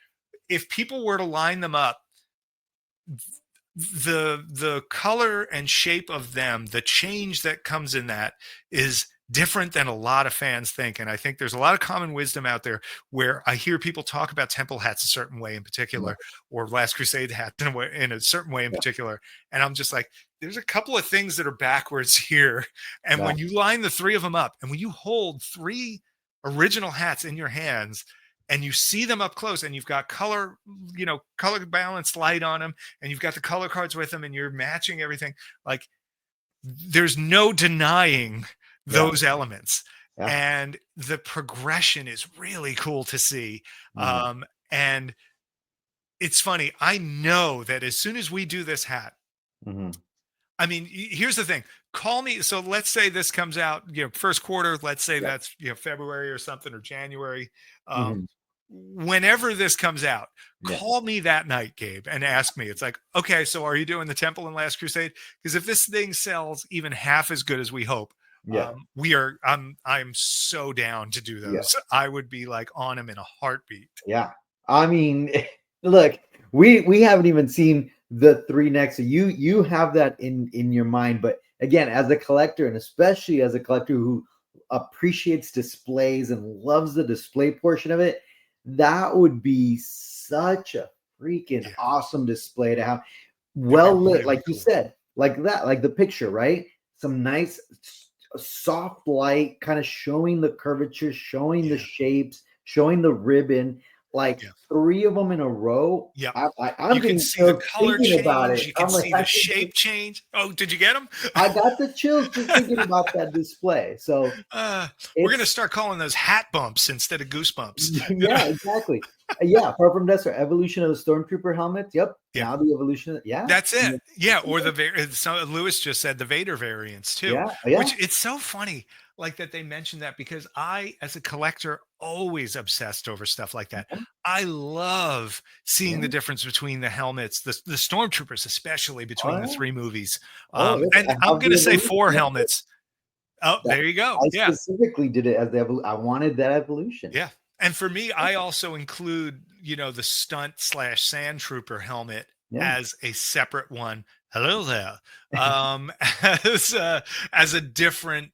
if people were to line them up, the color and shape of them, the change that comes in that is different than a lot of fans think. And I think there's a lot of common wisdom out there where I hear people talk about temple hats a certain way in Yeah. particular, or Last Crusade hat in a certain way in Yeah. particular. And I'm just like, there's a couple of things that are backwards here. And Yeah. when you line the three of them up, and when you hold three original hats in your hands and you see them up close, and you've got color balanced light on them, and you've got the color cards with them, and you're matching everything, like there's no denying Yeah. those elements. Yeah. And the progression is really cool to see. Mhm. And it's funny. I know that as soon as we do this hat, Mhm. I mean, here's the thing. Call me. So let's say this comes out, first quarter. Let's say Yeah. that's February or something, or January. Um, Mhm. Whenever this comes out, Yeah. call me that night, Gabe, and ask me. It's like, okay, so are you doing the Temple and Last Crusade? Because if this thing sells even half as good as we hope, Yeah. we are. I'm so down to do Yeah. those. I would be like on them in a heartbeat. Yeah. I mean, look, we haven't even seen the three next. So you have that in your mind, but again, as a collector, and especially as a collector who appreciates displays and loves the display portion of it, that would be such a freaking Yeah, awesome display to have. it'd be Well lit, really like you cool. said, like that, like the picture, right? Some nice soft light, kind of showing the curvature, showing the Yeah, shapes, showing the ribbon, like yeah, three of them in a row. yeah. I'm You can getting see the chills color thinking about change. it. You can I'm like, see the shape change. Oh, did you get them? I got the chills just thinking about that display. So We're gonna it's start calling those hat bumps instead of goosebumps. yeah, exactly. Yeah, Far From Desert, evolution of the Stormtrooper helmets. Yep. Yeah, Now the evolution. Yeah. that's it. Yeah. Yeah, or so Lewis just said the Vader variants too, Yeah. Yeah. which it's so funny, like that they mentioned that because I, as a collector, always obsessed over stuff like that. I love seeing the Yeah. difference between the helmets, the stormtroopers, especially Oh, between the yeah. three movies. Oh, yeah. And I I'm have the gonna say evolution. four That's it. helmets. Oh, That there you go. I Yeah. specifically did it as the I wanted that evolution. Yeah. And for me, I also include, the stunt slash sand trooper helmet Yeah. as a separate one. Hello there. Um, as as a different,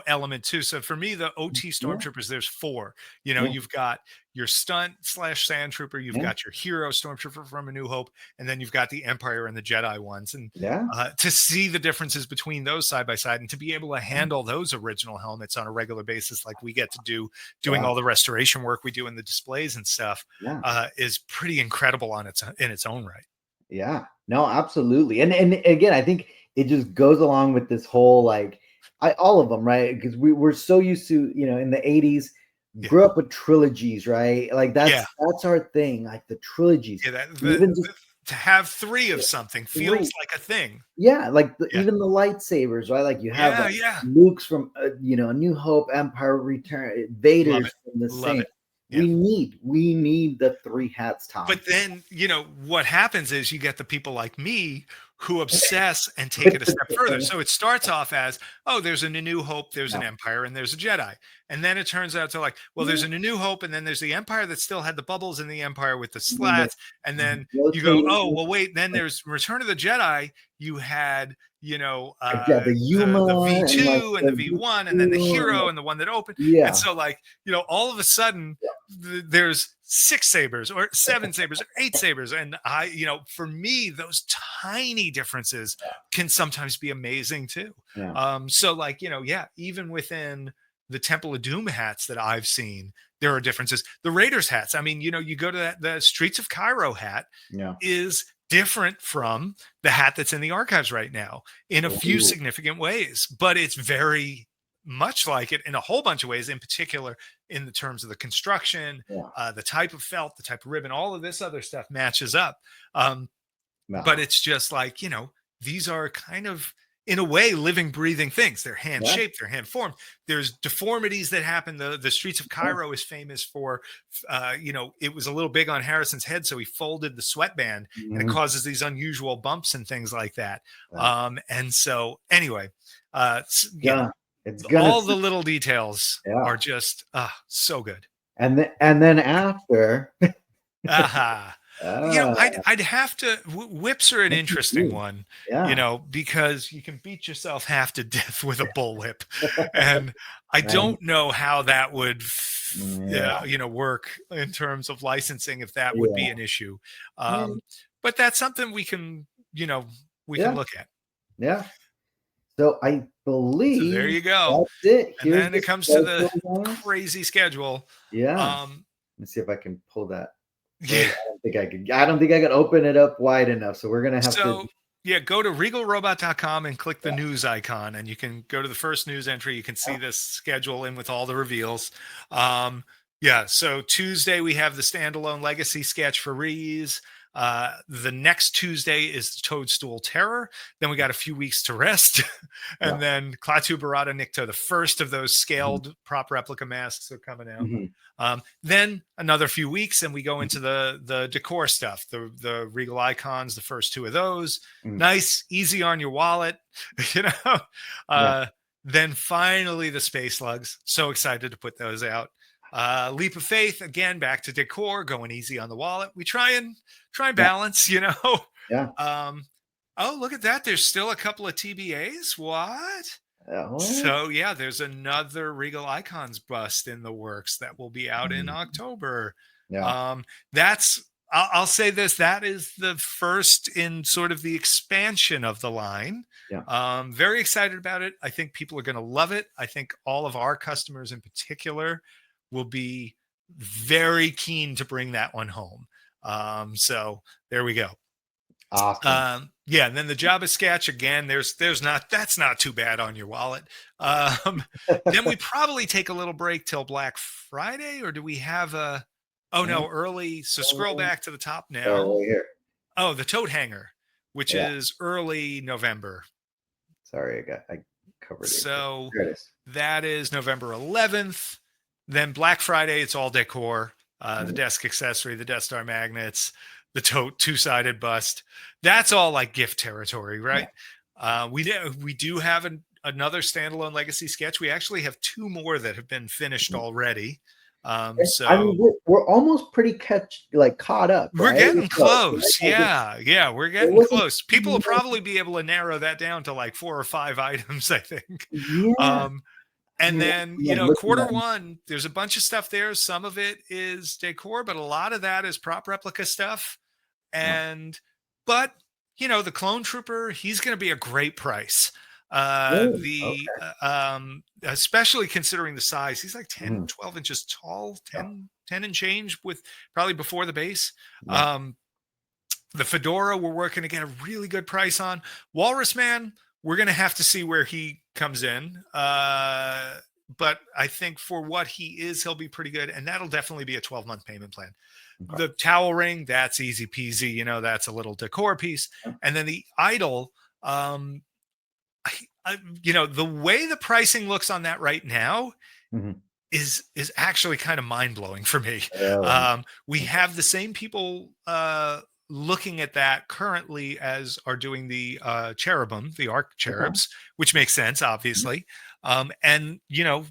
element too. So for me, the OT Yeah. stormtroopers, there's four. Yeah. You've got your stunt slash sand trooper, you've Yeah. got your hero stormtrooper from A New Hope, and then you've got the Empire and the Jedi ones. And Yeah. to see the differences between those side by side and to be able to handle those original helmets on a regular basis, like we get to do, doing Yeah. all the restoration work we do in the displays and stuff, Yeah. is pretty incredible on its in its own right. Yeah. No, absolutely. And again, I think it just goes along with this whole like all of them, right? Because we're so used to, in the 80s, Yeah, grew up with trilogies, right? Like yeah, that's our thing, like the trilogies. yeah. Even just To have three of something feels three. like a thing. Yeah, like Yeah, even the lightsabers, right? Like you have yeah, yeah. Luke's from A New Hope, Empire Return, Love Vader's it, from the love same. it. Yeah. We need the three hats, Tom. But then, what happens is you get the people like me who obsess and take With it a the step further. So it starts off as, oh, there's a New Hope, there's yeah, an Empire, and there's a Jedi. And then it turns out to like, well, yeah, there's a New Hope, and then there's the Empire that still had the bubbles and the Empire with the and then slats. And the then you go, rotating, oh, well, wait, then there's Return of the Jedi. You had, yeah, the the Yuma and like V2 and the the V1, and then the V2 and Hero and the one that opened. And yeah, so, like, all of a sudden, there's six sabers or seven sabers or eight sabers, and for me those tiny differences can sometimes be amazing too. yeah, So like yeah, even within the Temple of Doom hats that I've seen, there are differences. The Raiders hats, I mean, you go to the Streets of Cairo hat yeah. is different from the hat that's in the archives right now in a few Ooh, significant ways, but it's very much like it in a whole bunch of ways, in particular in the terms of the construction, yeah, the type of felt, the type of ribbon, all of this other stuff matches up. But wow, it's just like, these are kind of, in a way, living, breathing things. They're hand yeah, shaped, they're hand formed. There's deformities that happen. The Streets of yeah, Cairo is famous for, it was a little big on Harrison's head, so he folded the sweatband, and it mhm, causes these unusual bumps and things like that. yeah. And so, anyway, Gonna, it's gonna, all the little details yeah. are just so good. And then after, Aha. ah, I'd have to. Whips are an look at interesting you. one, Yeah, because you can beat yourself half to death with a bullwhip, and I and don't know how that would, yeah, work in terms of licensing if that would be yeah, an issue. yeah, But that's something we can yeah, look at. yeah. So I So there believe you go. that's it. And Here's then the it comes to the schedule, guys. crazy schedule. Yeah. Um, Let's see if I can pull that. Wait, yeah. I don't think I could. I don't think I could open it up wide enough. So we're gonna have to. So yeah, go to regalrobot.com and click the news icon, and you can go to the first news entry. You can see this schedule in with all the reveals. Yeah, so Tuesday we have the standalone legacy sketch for Reese. The next Tuesday is the Toadstool Terror. Then we got a few weeks to rest. Yeah. And then Klaatu Barada Nikto, the first of those Mhm. scaled prop replica masks are coming out. Mhm. Then another few weeks, and we go Mhm. into the decor stuff, the Regal icons, the first two of those. Mhm. Nice, easy on your wallet, you know. Yeah. Then finally the space lugs. So excited to put those out. Leap of Faith, again, back to decor, going easy on the wallet. We try and Yeah. balance, you know. Yeah. Um, oh, look at that. There's still a couple of TBAs. What? What? So yeah, there's another Regal Icons bust in the works that will be out in Mm. October. Yeah. Um, that's I'll say this, that is the first in sort of the expansion of the line. Yeah. Very excited about it. I think people are going to love it. I think all of our customers in particular will be very keen to bring that one home. So there we go. Awesome. Yeah, and then the Jabba sketch again. There's not that's not too bad on your wallet. Then we probably take a little break till Black Friday, or do we have a? Oh Yeah. no, early. So scroll back to the top Sorry, now. right here. Oh, the tote hanger, which Yeah. is early November. Sorry, I covered it. So There it is. that is November 11th. Then Black Friday, it's all decor. The Mhm. desk accessory, the Death Star magnets, the tote two-sided bust. That's all like gift territory, Yeah. right? We do have another standalone legacy sketch. We actually have two more that have been finished Mhm. already. I So mean, we're almost pretty caught up, we're right? getting So, close. Yeah, we're it getting wasn't close. too People will much. probably be able to narrow that down to like 4 or 5 items, I think. Yeah. Um, I and mean, then, yeah, looking quarter at one, there's a bunch of stuff there. Some of it is decor, but a lot of that is prop replica stuff. yeah. And, but, the clone trooper, he's going to be a great price. Really? Okay. Especially considering the size, he's like 10, Mhm. 12 inches tall, Yeah. 10 and change with probably before the base. Yeah. Um, the Fedora, we're working to get a really good price on. Walrus Man, we're going to have to see where he comes in. But I think for what he is, he'll be pretty good. And that'll definitely be a 12-month payment plan. Okay. The towel ring, that's easy peasy. That's a little decor piece. Yeah. And then the idol, the way the pricing looks on that right now Mhm. is actually kind of mind-blowing for me. Really? We have the same people looking at that currently as are doing the cherubim, the arc Okay. cherubs, which makes sense, obviously. And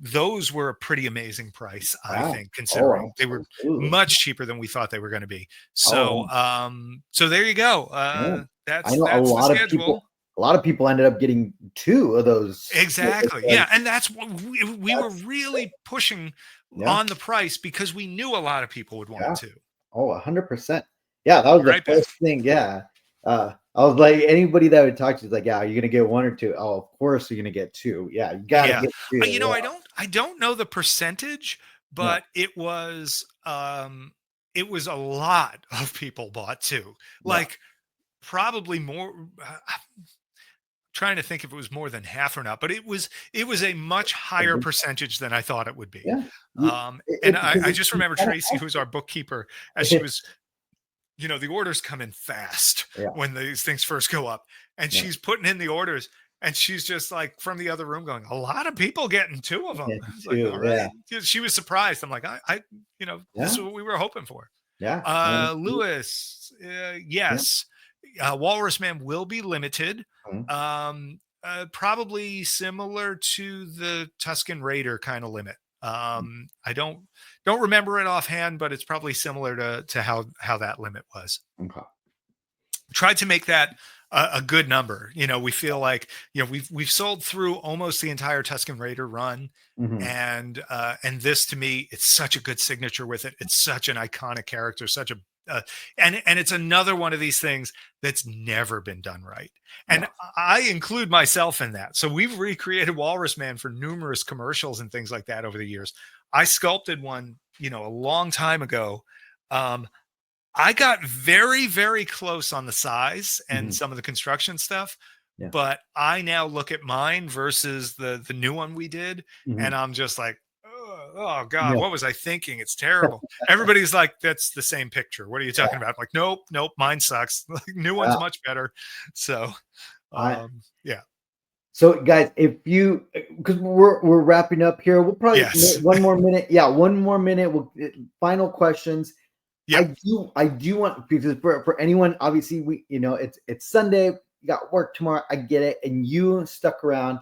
those were a pretty amazing price, I Wow. think, Oh, considering they were absolutely. much cheaper than we thought they were going to be. Oh, So so there you go. yeah. I That's know that's the schedule. a lot of people ended up getting 2 of those. Exactly. Like, Yeah, and that's what we were that's really pushing yeah, on the price because we knew a lot of people would want yeah. it too. Oh, 100%. Yeah, that Be was the right back. first thing, yeah. I was like, anybody that would talk to you is like, "Yeah, are you gonna get 1 or 2?" "Oh, of course you're gonna get 2." "Yeah, you gotta Yeah. get 2." Yeah, I don't know the percentage, yeah, but it was a lot of people bought too. yeah. Like probably more trying to think if it was more than half or not, but it was a much A higher big percentage than I thought it would be. yeah. You And it I because just you remember kinda Tracy, have who's our bookkeeper, as she to. was, the orders come in fast Yeah, when these things first go up, and yeah. she's putting in the orders, and she's just like from the other room going, a lot of people getting two of them. Yeah, I was like, 2, all yeah, right. She was surprised. I'm like, this is yeah, what we were hoping for. yeah, absolutely. Lewis, Yeah, yes. Walrus Man will be limited. mhm, Probably similar to the Tuscan Raider kind of limit. mm, I don't remember it offhand, but it's probably similar to how that limit was. okay. Tried to make that a good number. We feel like we've sold through almost the entire Tuscan Raider run, Mhm, and this to me, it's such a good signature with it. It's such an iconic character, such a and it's another one of these things that's never been done right. And yeah, I include myself in that. So we've recreated Walrus Man for numerous commercials and things like that over the years. I sculpted one, a long time ago. Um, I got very, very close on the size and mhm, some of the construction stuff, yeah, but I now look at mine versus the new one we did, and mhm, I'm just like, "Ugh," oh God, No. what was I thinking? It's terrible. Everybody's like, that's the same picture. What are you talking about? I'm like, nope, nope, mine sucks. Like, new one's Uh, much better. So, I yeah, So, guys, if you because we're wrapping up here, we'll probably yes, one more minute. Yeah, one more minute. We'll final questions. yep. I do want because for anyone, obviously it's Sunday. You got work tomorrow. I get it, and you stuck around.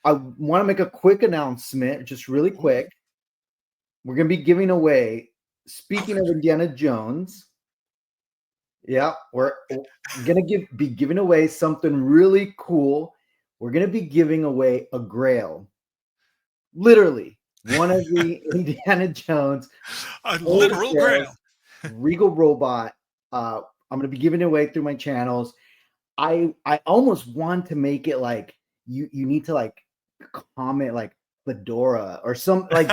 I want to make a quick announcement, just really quick. We're gonna be giving away. Speaking of Indiana Jones, yeah, we're gonna be giving away something really cool. We're gonna be giving away a Grail, literally one of the Indiana Jones A old literal Grails, grail. Regal Robot. I'm gonna be giving it away through my channels. I almost want to make it like you need to like comment like Fedora or some like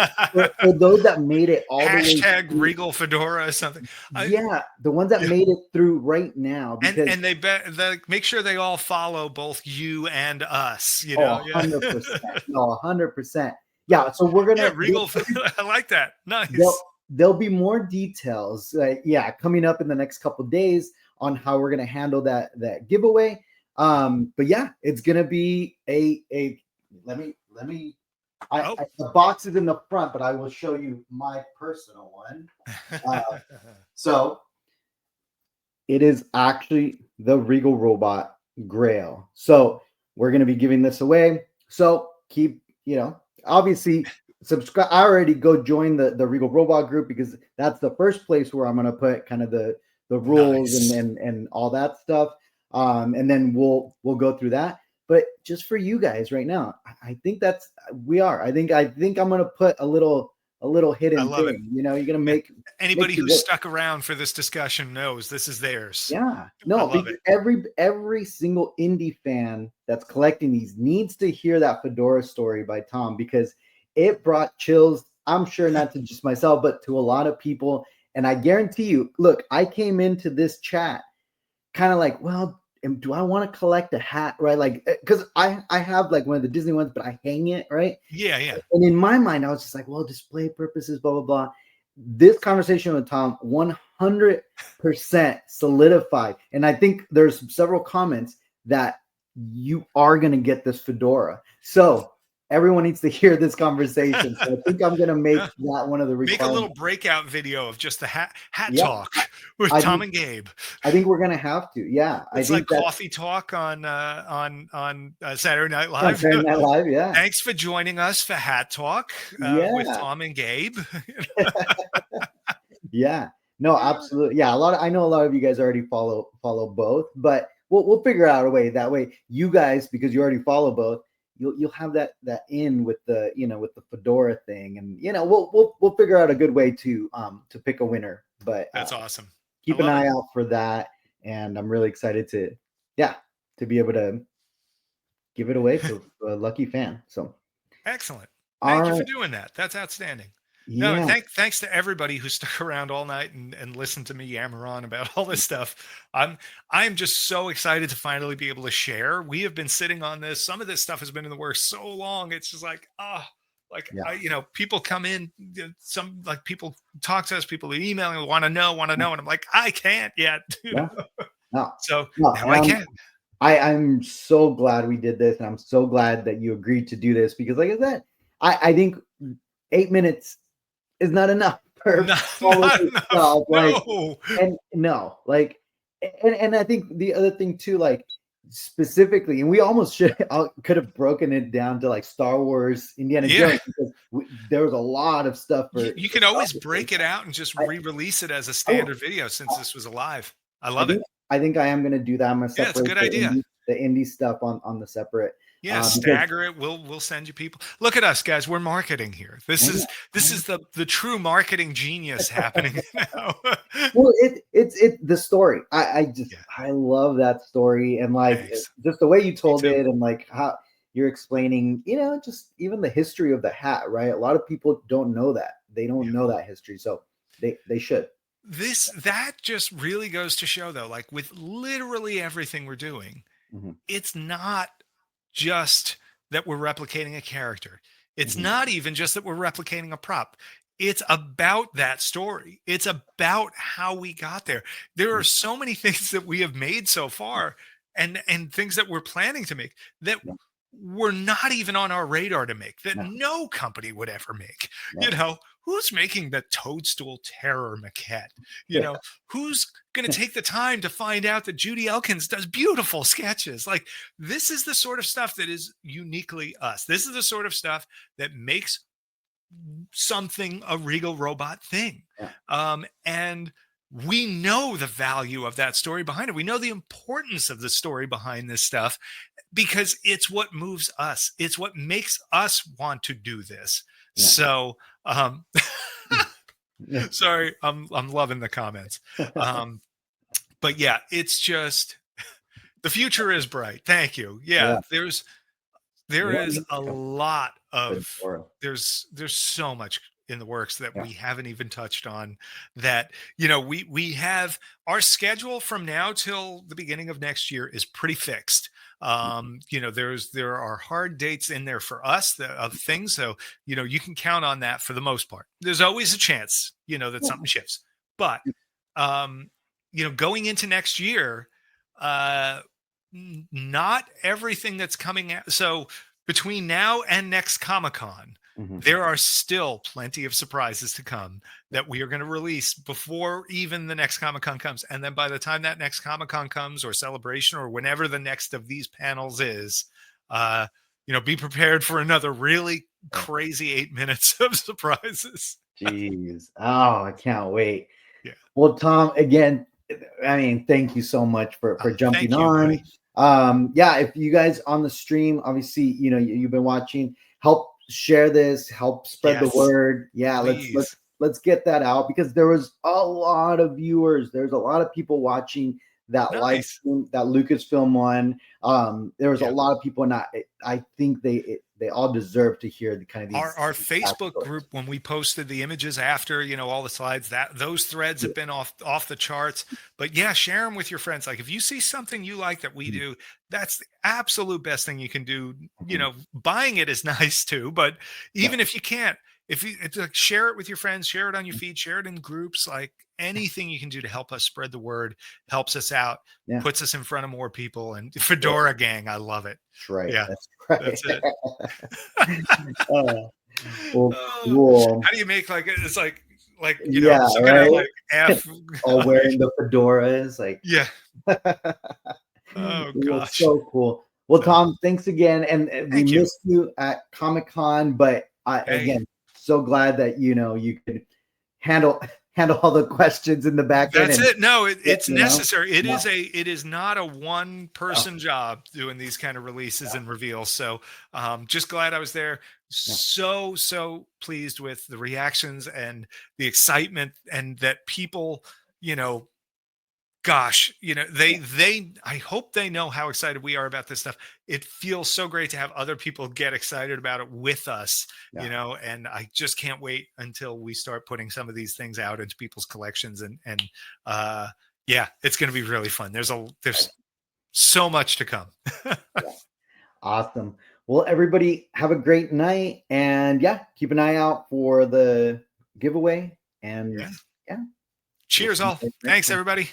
for those that made it all the way Hashtag through. Regal Fedora or something. Yeah, the ones that Yeah. made it through right now because And they make sure they all follow both you and us. You oh, know, yeah, 100%. No, 100%. Yeah, so we're yeah. gonna Regal, I like that. there'll Nice. there'll be more details, yeah, coming up in the next couple days on how we're gonna handle that giveaway. But yeah, it's gonna be a let me Oh, the box is in the front, but I will show you my personal one. So it is actually the Regal Robot Grail. So we're going to be giving this away. So keep, obviously subscribe. I already go join the Regal Robot group because that's the first place where I'm going to put kind of the rules and nice. and all that stuff. And then we'll go through that. But just for you guys right now, I think we are. I think I'm going to put a little I hidden love it. thing. You're going to make Anybody you who's look. stuck around for this discussion knows this is theirs. Yeah. I No, love because it. every single indie fan that's collecting these needs to hear that Fedora story by Tom because it brought chills, I'm sure not to just myself, but to a lot of people. And I guarantee you, look, I came into this chat kind of like, well, do I want to collect a hat, right? Like, because I have like one of the Disney ones, but I hang it, right? Yeah, yeah. And in my mind, I was just like, well, display purposes, blah, blah, blah. This conversation with Tom 100% solidified. And I think there's several comments that you are going to get this fedora. So everyone needs to hear this conversation. So I think I'm going to make that one of the Make a little requirements. breakout video of just the hat Yeah, talk with I Tom think and Gabe. I think we're going to have to. Yeah, I It's like think that's coffee talk on Saturday Night on Live. Saturday Night Live. Yeah, Thanks for joining us for Hat Talk with yeah. Tom and Gabe. Yeah. No, absolutely. Yeah, I know a lot of you guys already follow both, but we'll figure out a way. That way, you guys, because you already follow both, you'll have that in with with the fedora thing, and we'll figure out a good way to pick a winner. But That's awesome. I keep an love it. eye out for that, and I'm really excited to be able to give it away to a lucky fan. So, Excellent. all Thank you for right, doing that. That's outstanding. No, and yeah, thanks to everybody who stuck around all night and listened to me yammer on about all this stuff. I'm just so excited to finally be able to share. We have been sitting on this. Some of this stuff has been in the works so long. It's just like like yeah, people come in, some like people talk to us, people emailing, want to know, and I'm like, I can't yet, yeah. No, So no, now I can. I'm so glad we did this, and I'm so glad that you agreed to do this because, like I said, I think 8 minutes is not enough for Not, all of not this enough. stuff. Like, No. and no, like, and I think the other thing too, like specifically, and we almost could have broken it down to like Star Wars, Indiana Yeah. Jones, because there was a lot of stuff You for can Star always Wars. break it out and just I, re-release it as a I, will- standard video since this was alive. I I love it. think I think I am gonna do that. I'm gonna Yeah, it's a separate good idea. the indie stuff on the separate Yeah, because stagger it. We'll send you people. Look at us, guys. We're marketing here. I This know, is I this know. is the true marketing genius happening now. Well, it's the story. Yeah, I love that story and like thanks. just the way you Me told too. it and like how you're explaining, just even the history of the hat, right? A lot of people don't know that. They don't Yeah. know that history, so they should. That just really goes to show though, like with literally everything we're doing, Mhm. it's not just that we're replicating a character. It's not even just that we're replicating a prop. It's about that story. It's about how we got there. There are so many things that we have made so far, and things that we're planning to make that were not even on our radar to make, that no company would ever make. You know, who's making the Toadstool Terror maquette? You know, who's going to take the time to find out that Judy Elkins does beautiful sketches? Like, this is the sort of stuff that is uniquely us. This is the sort of stuff that makes something a Regal Robot thing. And we know the value of that story behind it. We know the importance of the story behind this stuff, because it's what moves us. It's what makes us want to do this. So, sorry, I'm loving the comments. But yeah, it's just, the future is bright. Thank you. There is a lot of, there's so much in the works that we haven't even touched on, that, you know, we have our schedule from now till the beginning of next year is pretty fixed. You know, there are hard dates in there for us of things. So, you know, you can count on that for the most part. There's always a chance, you know, that something shifts, but, you know, going into next year, not everything that's coming out. So between now and next Comic-Con, there are still plenty of surprises to come that we are going to release before even the next Comic-Con comes. And then by the time that next Comic-Con comes, or celebration, or whenever the next of these panels is, you know, be prepared for another really crazy 8 minutes of surprises. Jeez. Oh, I can't wait. Yeah. Well, Tom, again, I mean, thank you so much for jumping on. Yeah, if you guys on the stream, obviously, you know, you've been watching, help share this, help spread the word. Yeah, let's get that out, because there was a lot of viewers. There's a lot of people watching that live stream, that Lucasfilm one. There was a lot of people, and I think they all deserve to hear the kind of these, our Facebook group, when we posted the images after, you know, all the slides, that those threads have been off the charts. But yeah, share them with your friends. Like, if you see something you like that we do, that's the absolute best thing you can do. You know, buying it is nice too, but even if you can't, if you like, share it with your friends, share it on your feed, share it in groups. Like, anything you can do to help us spread the word helps us out, puts us in front of more people. And Fedora Gang, I love it. That's right. Yeah, that's it. Well, cool. How do you make, like, it's like you know, some kind of like F all wearing the fedoras, like oh gosh, so cool. Well, Tom, thanks again, and we missed you at Comic-Con, but again, so glad that, you know, you could handle all the questions in the back end. That's it. No, it's necessary. It is not a one person job doing these kind of releases and reveals. So just glad I was there. So pleased with the reactions and the excitement, and that people, you know, gosh, you know, I hope they know how excited we are about this stuff. It feels so great to have other people get excited about it with us, you know, and I just can't wait until we start putting some of these things out into people's collections, and yeah, it's going to be really fun. There's so much to come. Awesome. Well, everybody have a great night, and keep an eye out for the giveaway, and cheers all. Thanks everybody.